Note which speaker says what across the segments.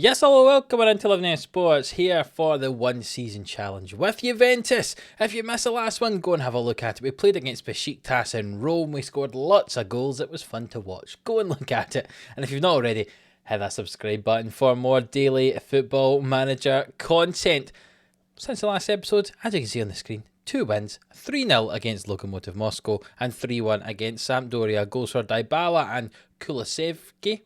Speaker 1: Yes, hello, welcome into 11 Sports here for the one season challenge with Juventus. If you missed the last one, go and have a look at it. We played against Besiktas in Rome. We scored lots of goals. It was fun to watch. Go and look at it. And if you've not already, hit that subscribe button for more daily Football Manager content. Since the last episode, as you can see on the screen, 2 wins, 3-0 against Lokomotiv Moscow and 3-1 against Sampdoria. Goals for Dybala and Kulusevski.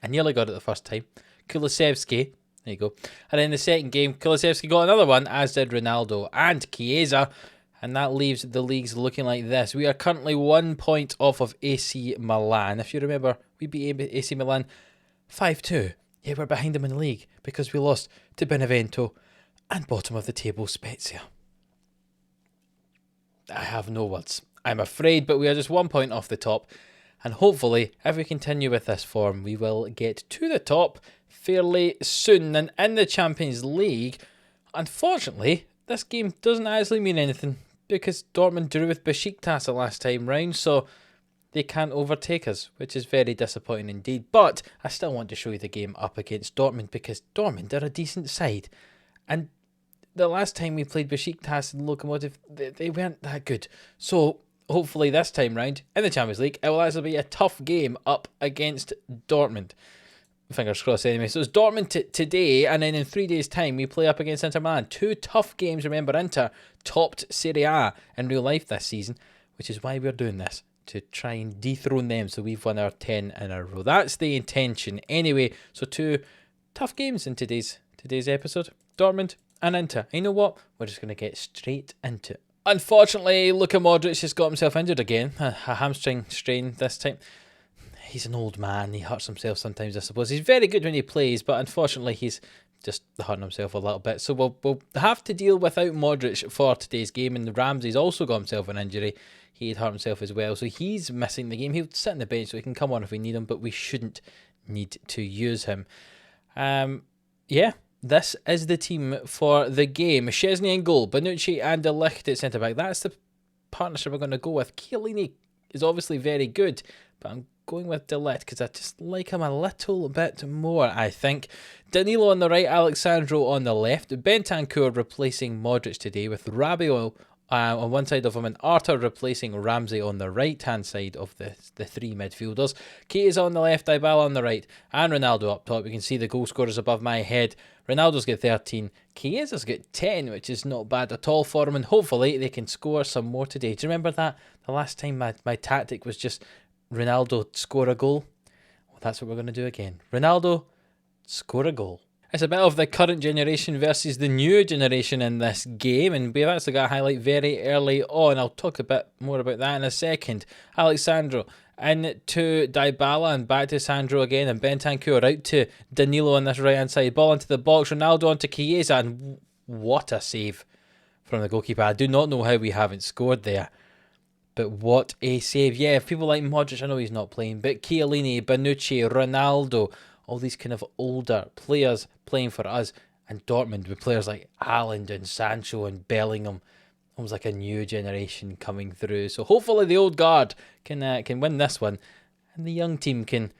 Speaker 1: I nearly got it the first time. Kulusevski, there you go. And in the second game, Kulusevski got another one, as did Ronaldo and Chiesa. And that leaves the leagues looking like this. We are currently 1 point off of AC Milan. If you remember, we beat AC Milan 5-2. Yeah, we're behind them in the league because we lost to Benevento and bottom of the table Spezia. I have no words, I'm afraid, but we are just 1 point off the top. And hopefully, if we continue with this form, we will get to the top fairly soon. And in the Champions League, unfortunately, this game doesn't actually mean anything because Dortmund drew with Besiktas the last time round, so they can't overtake us, which is very disappointing indeed. But I still want to show you the game up against Dortmund because Dortmund are a decent side. And the last time we played Besiktas and Lokomotiv, they weren't that good. So hopefully this time round in the Champions League, it will actually be a tough game up against Dortmund. Fingers crossed anyway. So it's Dortmund today, and then in 3 days' time, we play up against Inter Milan. 2 tough games. Remember, Inter topped Serie A in real life this season, which is why we're doing this, to try and dethrone them. So we've won our 10 in a row. That's the intention anyway. So 2 tough games in today's episode. Dortmund and Inter. And you know what? We're just going to get straight into it. Unfortunately, Luka Modric has got himself injured again. A hamstring strain this time. He's an old man. He hurts himself sometimes, I suppose. He's very good when he plays, but unfortunately, he's just hurting himself a little bit. So we'll have to deal without Modric for today's game. And Ramsey's also got himself an injury. He had hurt himself as well. So he's missing the game. He'll sit on the bench so he can come on if we need him, but we shouldn't need to use him. Yeah. This is the team for the game. Szczesny in goal, Bonucci and De Ligt at centre-back. That's the partnership we're going to go with. Chiellini is obviously very good, but I'm going with De Ligt because I just like him a little bit more, I think. Danilo on the right, Alexandro on the left. Bentancur replacing Modric today with Rabiot on one side of him and Arthur replacing Ramsey on the right-hand side of the 3 midfielders. Chiesa on the left, Dybala on the right, and Ronaldo up top. You can see the goal scorers above my head. Ronaldo's got 13, Chiesa's got 10, which is not bad at all for him, and hopefully they can score some more today. Do you remember that? The last time my tactic was just Ronaldo score a goal? Well, that's what we're going to do again. Ronaldo, score a goal. It's a bit of the current generation versus the new generation in this game, and we've actually got a highlight very early on. I'll talk a bit more about that in a second. Alexandro in to Dybala and back to Sandro again, and Bentancur out to Danilo on this right hand side. Ball into the box, Ronaldo onto Chiesa, and what a save from the goalkeeper. I do not know how we haven't scored there, but what a save. Yeah, if people like Modric, I know he's not playing, but Chiellini, Bonucci, Ronaldo, all these kind of older players playing for us, and Dortmund with players like Haaland and Sancho and Bellingham. Almost like a new generation coming through. So hopefully the old guard can win this one, and the young team can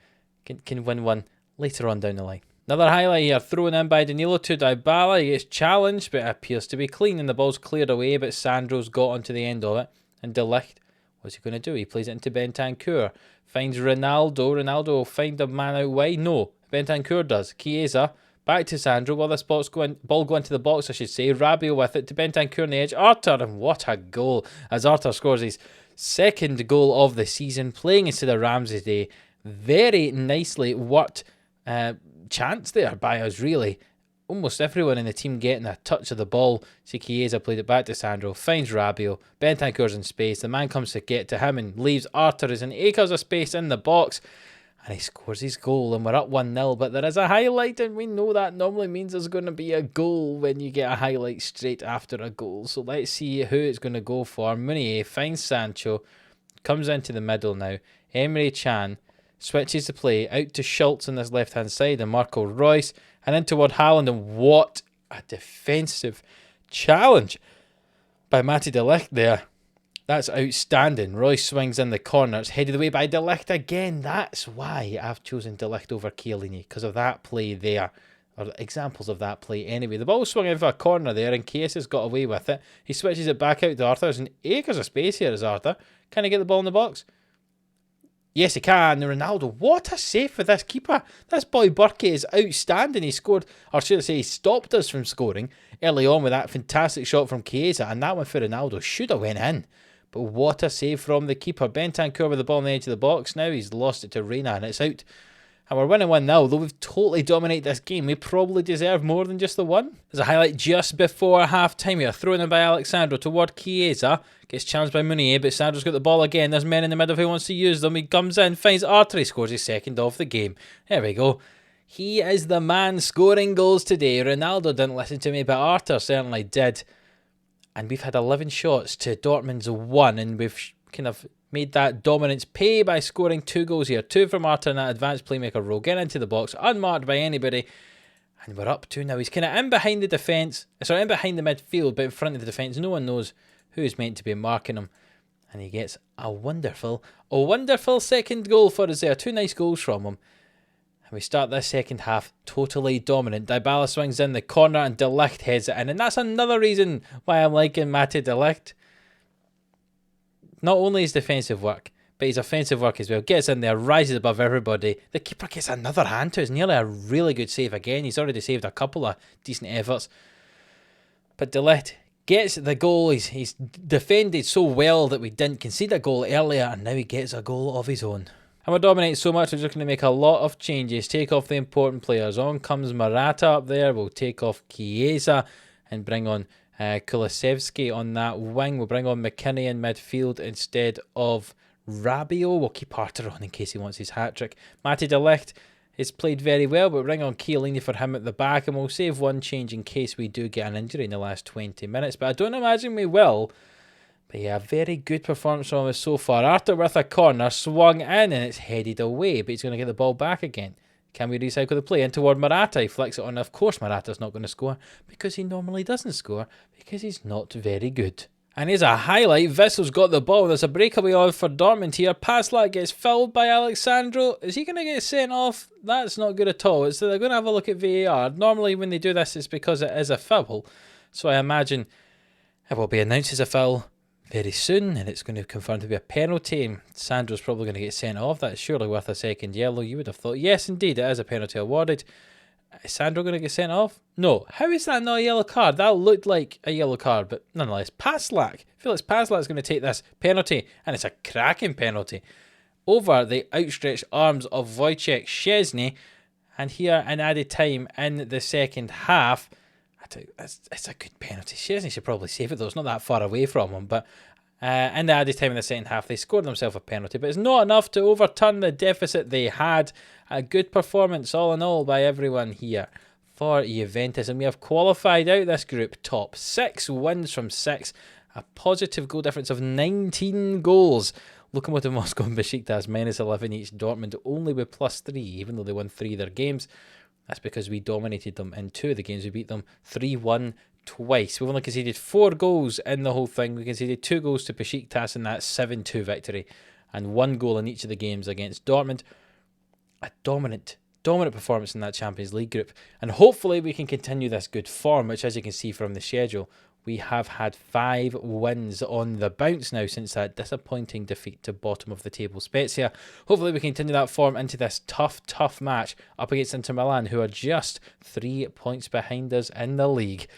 Speaker 1: win one later on down the line. Another highlight here, thrown in by Danilo to Dybala. He gets challenged, but it appears to be clean, and the ball's cleared away, but Sandro's got onto the end of it. And De Ligt, what's he going to do? He plays it into Bentancur. Finds Ronaldo. Ronaldo will find a man out wide. No, Bentancur does. Chiesa, back to Sandro. Well, this ball go into the box, I should say. Rabiot with it to Bentancur on the edge. Arthur, and what a goal as Arthur scores his 2nd goal of the season, playing instead of Ramsey today. Very nicely worked chance there by us, really. Almost everyone in the team getting a touch of the ball. See, Chiesa played it back to Sandro, finds Rabiot. Bentancur's in space. The man comes to get to him and leaves Arthur as an acres of space in the box. And he scores his goal, and we're up 1-0. But there is a highlight, and we know that normally means there's going to be a goal when you get a highlight straight after a goal. So let's see who it's going to go for. Meunier finds Sancho, comes into the middle now. Emre Can switches the play out to Schultz on this left-hand side, and Marco Reus, and in toward Haaland. And what a defensive challenge by Matty De Ligt there That's outstanding. Royce swings in the corner. It's headed away by De Ligt again. That's why I've chosen De Ligt over Chiellini, because of that play there. Or examples of that play anyway. The ball swung in for a corner there, and Case has got away with it. He switches it back out to Arthur. There's an acres of space here as Arthur. Can he get the ball in the box? Yes, he can. Ronaldo, what a save for this keeper. This boy Burke is outstanding. He scored, or should I say, he stopped us from scoring early on with that fantastic shot from Chiesa, and that one for Ronaldo should have went in. But what a save from the keeper. Bentancur with the ball on the edge of the box. Now he's lost it to Reina, and it's out. And we're winning 1-0, though we've totally dominated this game. We probably deserve more than just the one. There's a highlight just before half-time here. Thrown in by Alexandro toward Chiesa. Gets challenged by Meunier, but Sandro's got the ball again. There's men in the middle who wants to use them. He comes in, finds Arthur. He scores his second of the game. There we go. He is the man scoring goals today. Ronaldo didn't listen to me, but Arthur certainly did. And we've had 11 shots to Dortmund's 1, and we've kind of made that dominance pay by scoring 2 goals here. 2 from Arthur in that advanced playmaker role. Getting into the box, unmarked by anybody. And we're up 2 now. He's kind of in behind the defence. Sorry, in behind the midfield, but in front of the defence. No one knows who's meant to be marking him. And he gets a wonderful second goal for us there. 2 nice goals from him. And we start this second half totally dominant. Dybala swings in the corner and De Ligt heads it in. And that's another reason why I'm liking Mate De Ligt. Not only his defensive work, but his offensive work as well. Gets in there, rises above everybody. The keeper gets another hand to it. It's nearly a really good save again. He's already saved a couple of decent efforts. But De Ligt gets the goal. He's defended so well that we didn't concede a goal earlier, and now he gets a goal of his own. And we're dominating so much, we're just going to make a lot of changes. Take off the important players. On comes Morata up there. We'll take off Chiesa and bring on Kulusevski on that wing. We'll bring on McKinney in midfield instead of Rabiot. We'll keep Arthur on in case he wants his hat-trick. Mate De Ligt has played very well, but we'll bring on Chiellini for him at the back, and we'll save one change in case we do get an injury in the last 20 minutes. But I don't imagine we will. But yeah, a very good performance from us so far. Arthur with a corner, swung in, and it's headed away, but he's going to get the ball back again. Can we recycle the play in toward Morata? He flicks it on. Of course Morata's not going to score, because he normally doesn't score, because he's not very good. And here's a highlight. Vissel's got the ball. There's a breakaway on for Dortmund here. Passlack gets fouled by Alexandro. Is he going to get sent off? That's not good at all. They're going to have a look at VAR. Normally when they do this, it's because it is a foul. So I imagine it will be announced as a foul very soon, and it's going to confirm to be a penalty, and Sandro's probably going to get sent off. That's surely worth a second yellow. You would have thought. Yes, indeed, it is a penalty awarded. Is Sandro going to get sent off? No. How is that not a yellow card? That looked like a yellow card, but nonetheless. Passlack. Felix Passlack's going to take this penalty, and it's a cracking penalty, over the outstretched arms of Wojciech Szczesny. And here, in added time in the second half, it's a good penalty. Szczesny should probably save it, though. It's not that far away from him, but in the added time in the second half, they scored themselves a penalty, but it's not enough to overturn the deficit they had. A good performance, all in all, by everyone here for Juventus, and we have qualified out this group top. 6 wins from 6, a positive goal difference of 19 goals. Lokomotiv Moscow and Besiktas -11 each. Dortmund only with +3, even though they won 3 of their games. That's because we dominated them in 2 of the games. We beat them 3-1 twice. We've only conceded 4 goals in the whole thing. We conceded 2 goals to Besiktas in that 7-2 victory, and 1 goal in each of the games against Dortmund. A dominant performance in that Champions League group. And hopefully we can continue this good form, which, as you can see from the schedule, we have had 5 wins on the bounce now since that disappointing defeat to bottom of the table Spezia. Hopefully we can continue that form into this tough match up against Inter Milan, who are just 3 points behind us in the league.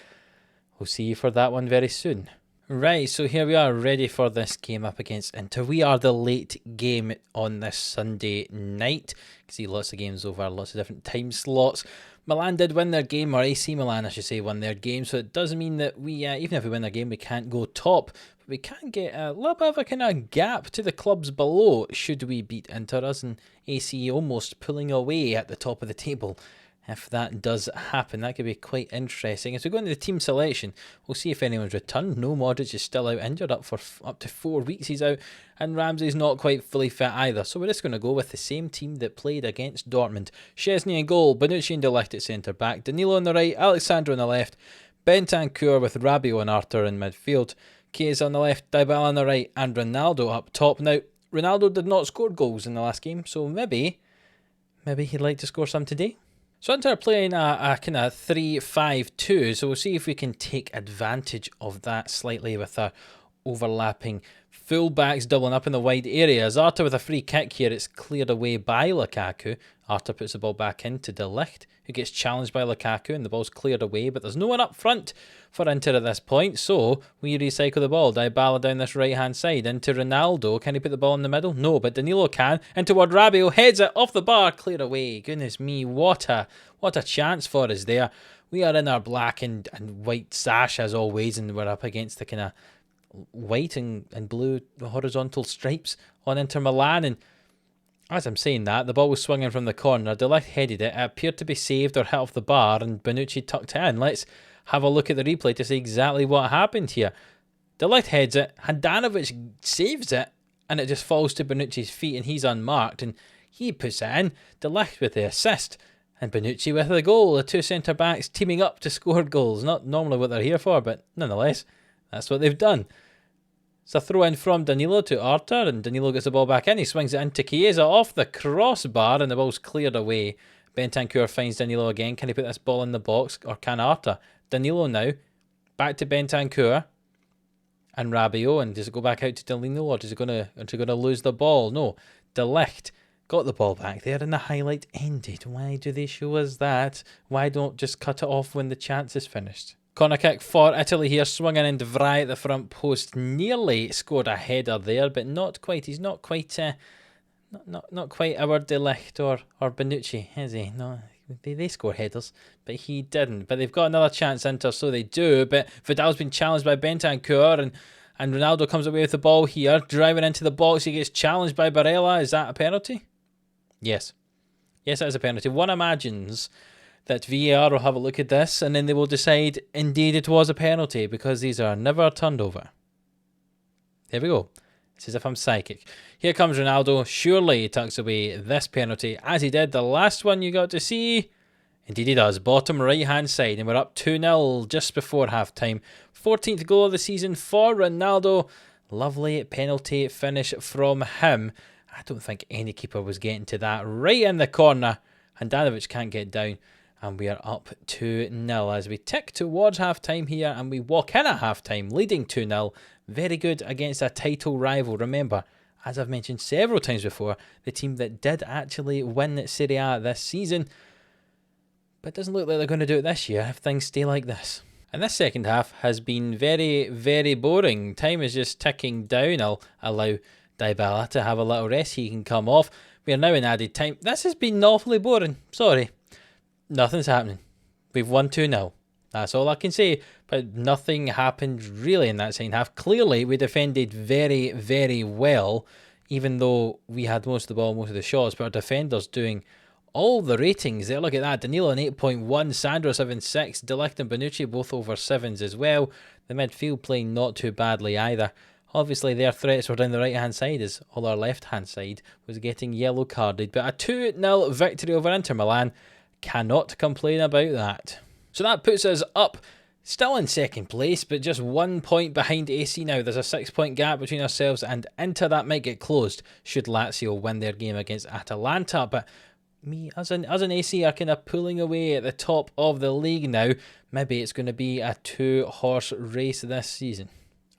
Speaker 1: We'll see you for that one very soon. Right, so here we are, ready for this game up against Inter. We are the late game on this Sunday night. You can see lots of games over lots of different time slots. Milan did win their game, or AC Milan, I should say, won their game. So it doesn't mean that we, even if we win their game, we can't go top. But we can get a little bit of a kind of gap to the clubs below should we beat Inter. Us and AC almost pulling away at the top of the table. If that does happen, that could be quite interesting. As we go into the team selection, we'll see if anyone's returned. No, Modric is still out injured, up to 4 weeks he's out, and Ramsey's not quite fully fit either. So we're just going to go with the same team that played against Dortmund. Szczesny in goal, Bonucci and De Ligt at centre back, Danilo on the right, Alexandro on the left, Bentancur with Rabiot and Arthur in midfield, Chiesa on the left, Dybala on the right, and Ronaldo up top. Now, Ronaldo did not score goals in the last game, so maybe he'd like to score some today. So Inter are playing a kind of 3-5-2, so we'll see if we can take advantage of that slightly with our overlapping fullbacks doubling up in the wide areas. Arta with a free kick here, it's cleared away by Lukaku. Arta puts the ball back into De Ligt, who gets challenged by Lukaku, and the ball's cleared away, but there's no one up front for Inter at this point, so we recycle the ball. Dybala down this right hand side into Ronaldo. Can he put the ball in the middle? No, but Danilo can. In toward Rabiot, heads it off the bar, cleared away. Goodness me, what a chance for us there. We are in our black and white sash as always, and we're up against the kind of white and blue horizontal stripes on Inter Milan, and as I'm saying that, the ball was swinging from the corner. De Ligt headed it. It appeared to be saved or hit off the bar, and Bonucci tucked it in. Let's have a look at the replay to see exactly what happened here. De Ligt heads it. Handanovic saves it, and it just falls to Bonucci's feet, and he's unmarked, and he puts it in. De Ligt with the assist, and Bonucci with the goal. The two centre-backs teaming up to score goals. Not normally what they're here for, but nonetheless, that's what they've done. It's a throw in from Danilo to Arta, and Danilo gets the ball back in. He swings it into Chiesa off the crossbar, and the ball's cleared away. Bentancur finds Danilo again. Can he put this ball in the box, or can Arta? Danilo now, back to Bentancur and Rabiot, and does it go back out to Danilo, or is he going to lose the ball? No, De Ligt got the ball back there, and the highlight ended. Why do they show us that? Why don't just cut it off when the chance is finished? Corner kick for Italy here, swinging in De Vrij at the front post. Nearly scored a header there, but not quite. He's not quite not quite our De Ligt or Bonucci, is he? No, they score headers, but he didn't. But they've got another chance, Inter, so they do. But Vidal's been challenged by Bentancur, and Ronaldo comes away with the ball here, driving into the box. He gets challenged by Barella. Is that a penalty? Yes. Yes, that is a penalty. One imagines that VAR will have a look at this, and then they will decide, indeed, it was a penalty, because these are never turned over. There we go. It's as if I'm psychic. Here comes Ronaldo. Surely he tucks away this penalty, as he did the last one you got to see. Indeed he does. Bottom right-hand side, and we're up 2-0 just before half-time. 14th goal of the season for Ronaldo. Lovely penalty finish from him. I don't think any keeper was getting to that. Right in the corner. Handanovic can't get down. And we are up 2-0 as we tick towards half-time here, and we walk in at half-time, leading 2-0. Very good against a title rival. Remember, as I've mentioned several times before, the team that did actually win Serie A this season. But it doesn't look like they're going to do it this year if things stay like this. And this second half has been very, very boring. Time is just ticking down. I'll allow Dybala to have a little rest. He can come off. We are now in added time. This has been awfully boring. Sorry. Nothing's happening. We've won 2-0. That's all I can say. But nothing happened really in that second half. Clearly, we defended very, very well, even though we had most of the ball, most of the shots. But our defenders doing all the ratings there. Look at that. Danilo an 8.1, Sandro 7.6, De Ligt and Bonucci both over 7s as well. The midfield playing not too badly either. Obviously, their threats were down the right-hand side, as all our left-hand side was getting yellow carded. But a 2-0 victory over Inter Milan. Cannot complain about that. So that puts us up, still in second place, but just 1 point behind AC now. There's a 6-point gap between ourselves and Inter. That might get closed should Lazio win their game against Atalanta. But me, as an AC, are kind of pulling away at the top of the league now. Maybe it's going to be a 2-horse race this season.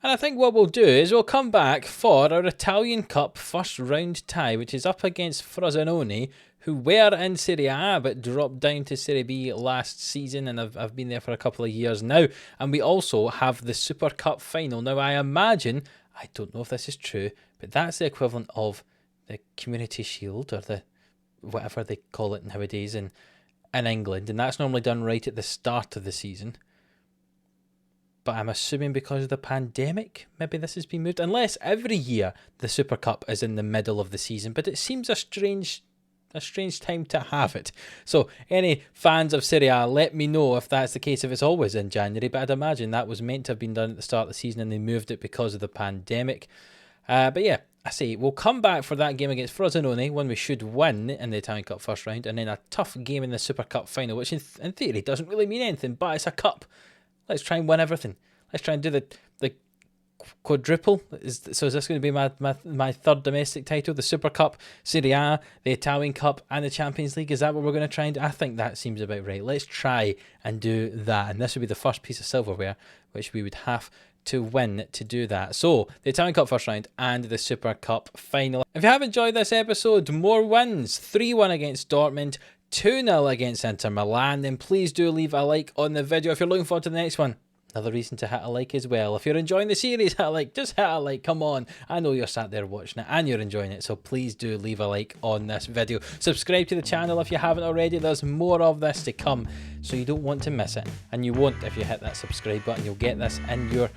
Speaker 1: And I think what we'll do is we'll come back for our Italian Cup first round tie, which is up against Frosinone, who were in Serie A but dropped down to Serie B last season, and I've been there for a couple of years now. And we also have the Super Cup final. Now I imagine, I don't know if this is true, but that's the equivalent of the Community Shield, or the whatever they call it nowadays in England, and that's normally done right at the start of the season. But I'm assuming because of the pandemic, maybe this has been moved. Unless every year the Super Cup is in the middle of the season, but it seems a strange time to have it. So any fans of Serie A, let me know if that's the case, if it's always in January. But I'd imagine that was meant to have been done at the start of the season and they moved it because of the pandemic. But yeah, I say we'll come back for that game against Frosinone, one we should win in the Italian Cup first round, and then a tough game in the Super Cup final, which in theory doesn't really mean anything, but it's a cup. Let's try and win everything. Let's try and do the quadruple. So is this going to be my third domestic title? The Super Cup, Serie A, the Italian Cup, and the Champions League? Is that what we're going to try and do? I think that seems about right. Let's try and do that. And this would be the first piece of silverware which we would have to win to do that. So, the Italian Cup first round and the Super Cup final. If you have enjoyed this episode, more wins. 3-1 against Dortmund, 2-0 against Inter Milan, then please do leave a like on the video. If you're looking forward to the next one, another reason to hit a like as well. If you're enjoying the series, hit a like. Just hit a like. Come on. I know you're sat there watching it and you're enjoying it, so please do leave a like on this video. Subscribe to the channel if you haven't already. There's more of this to come, so you don't want to miss it. And you won't if you hit that subscribe button. You'll get this in your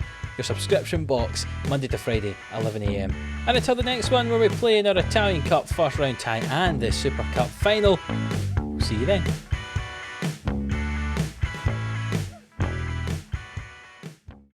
Speaker 1: subscription box Monday to Friday, 11 AM. And until the next one where we play in our Italian Cup first round tie and the Super Cup final, we'll see you then.